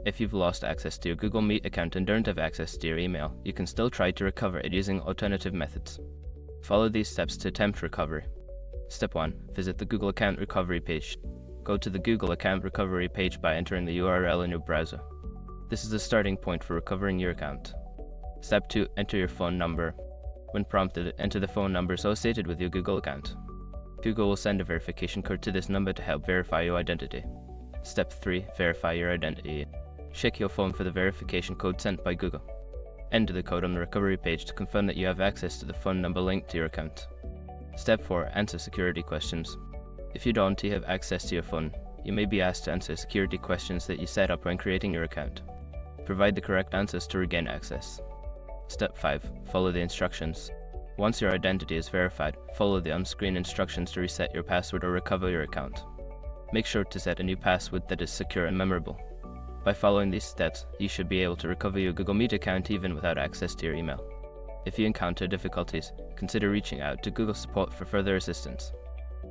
If you've lost access to your Google Meet account and don't have access to your email, you can still try to recover it using alternative methods. Follow these steps to attempt recovery. Step 1. Visit the Google Account Recovery page. Go to the Google Account Recovery page by entering the URL in your browser. This is the starting point for recovering your account. Step 2. Enter your phone number. When prompted, enter the phone number associated with your Google account. Google will send a verification code to this number to help verify your identity. Step 3. Verify your identity. Check your phone for the verification code sent by Google. Enter the code on the recovery page to confirm that you have access to the phone number linked to your account. Step 4. Answer security questions. If you don't have access to your phone, you may be asked to answer security questions that you set up when creating your account. Provide the correct answers to regain access. Step 5. Follow the instructions. Once your identity is verified, follow the on-screen instructions to reset your password or recover your account. Make sure to set a new password that is secure and memorable. By following these steps, you should be able to recover your Google Meet account even without access to your email. If you encounter difficulties, consider reaching out to Google Support for further assistance.